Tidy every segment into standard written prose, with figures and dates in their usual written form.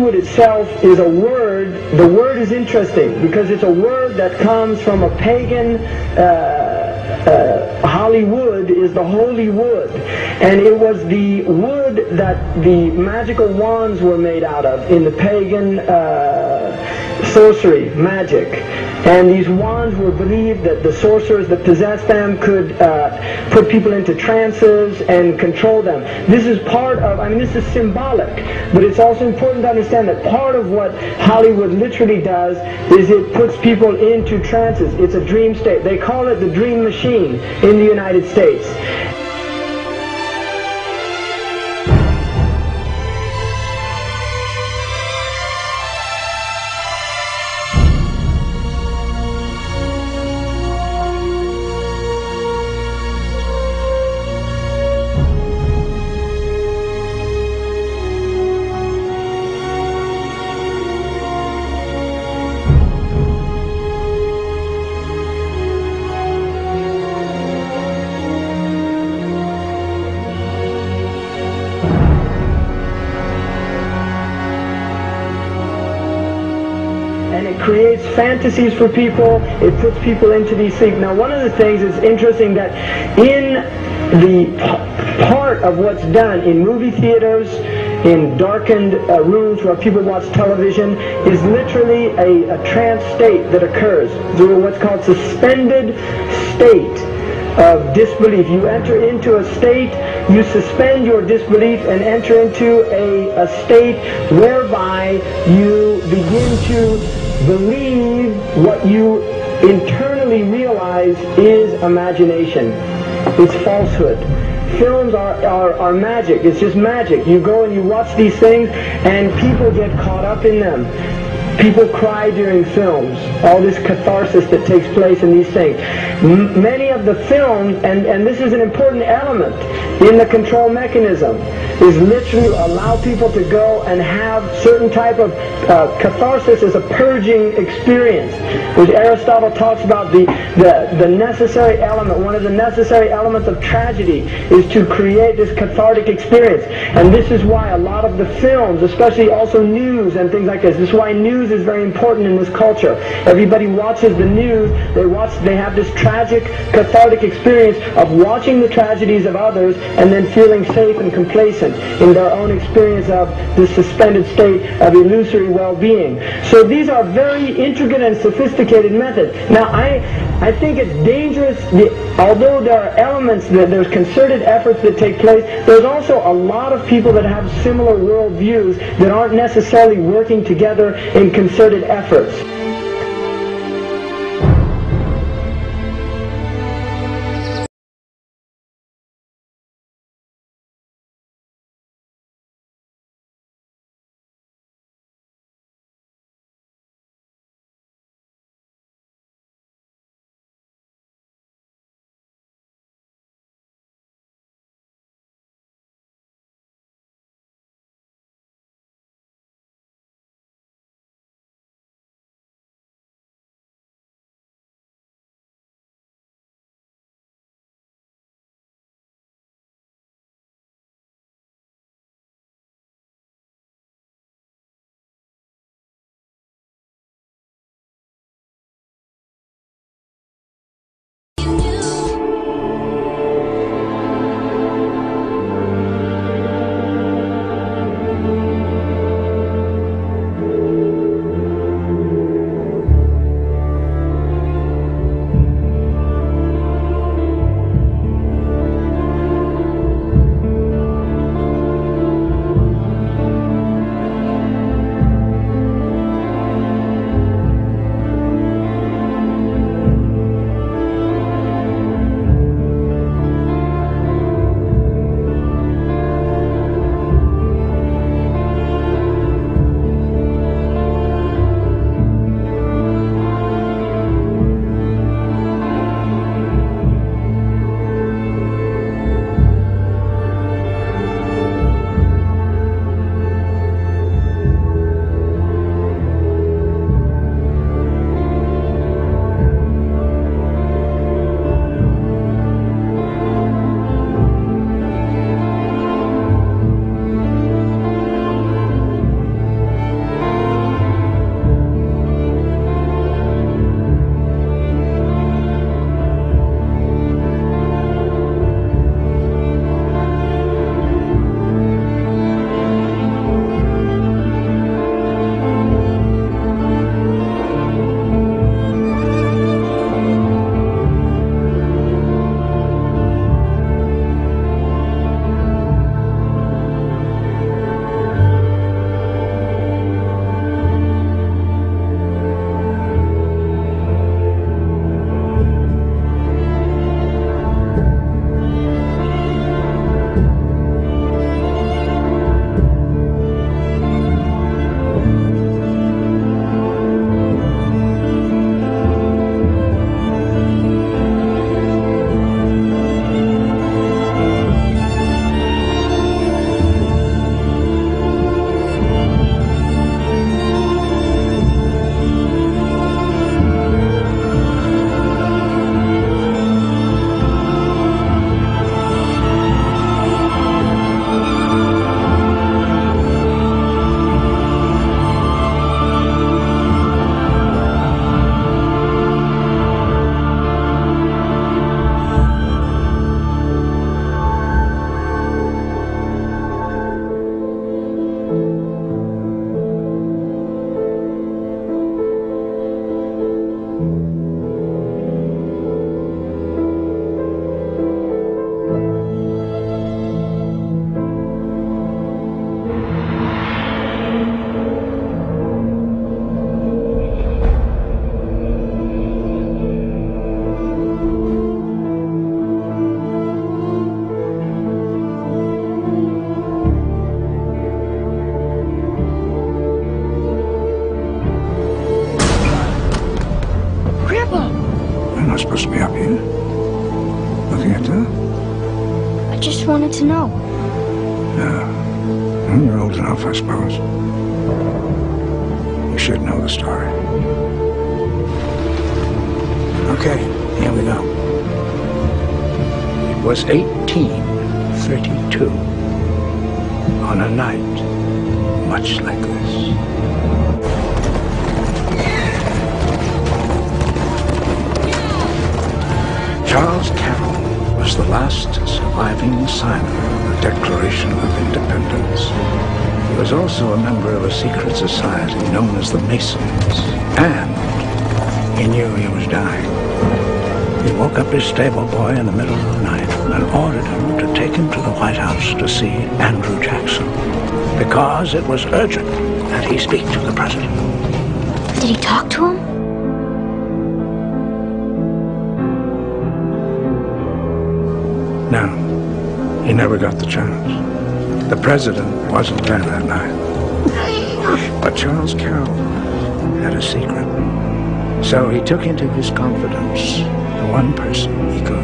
Hollywood itself is a word. The word is interesting because it's a word that comes from a pagan. Hollywood is the holy wood, and it was the wood that the magical wands were made out of in the pagan sorcery, magic. And these wands were believed that the sorcerers that possessed them could put people into trances and control them. This is part of, this is symbolic, but it's also important to understand that part of what Hollywood literally does is it puts people into trances. It's a dream state. They call it the dream machine in the United States. And it creates fantasies for people. It puts people into these things. Now, one of the things is interesting that in the part of what's done in movie theaters, in darkened rooms where people watch television, is literally a trance state that occurs through what's called suspended state of disbelief. You enter into a state, you suspend your disbelief and enter into a state whereby you begin to believe what you internally realize is imagination. It's falsehood. Films are magic. It's just magic. You go and you watch these things and people get caught up in them. People cry during films. All this catharsis that takes place in these things. Many of the films, and this is an important element in the control mechanism, is literally allow people to go and have certain type of catharsis as a purging experience, which Aristotle talks about the necessary element. One of the necessary elements of tragedy is to create this cathartic experience. And this is why a lot of the films, especially also news and things like this is why news is very important in this culture. Everybody watches the news. They have this tragic, cathartic experience of watching the tragedies of others and then feeling safe and complacent in their own experience of the suspended state of illusory well-being. So these are very intricate and sophisticated methods. Now, I think it's dangerous, although there are elements, there's concerted efforts that take place, there's also a lot of people that have similar worldviews that aren't necessarily working together in concerted efforts. I'm not supposed to be up here. Looking at her? I just wanted to know. No. Well, you're old enough, I suppose. You should know the story. Okay, here we go. It was 1832. On a night much like this. Charles Carroll was the last surviving signer of the Declaration of Independence. He was also a member of a secret society known as the Masons, and he knew he was dying. He woke up his stable boy in the middle of the night and ordered him to take him to the White House to see Andrew Jackson, because it was urgent that he speak to the president. Did he talk to him? No, he never got the chance. The president wasn't there that night. But Charles Carroll had a secret. So he took into his confidence the one person he could.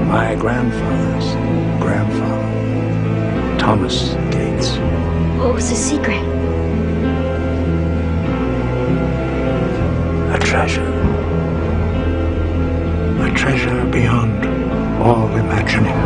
My grandfather's grandfather, Thomas Gates. What was his secret? A treasure. A treasure beyond all imagining.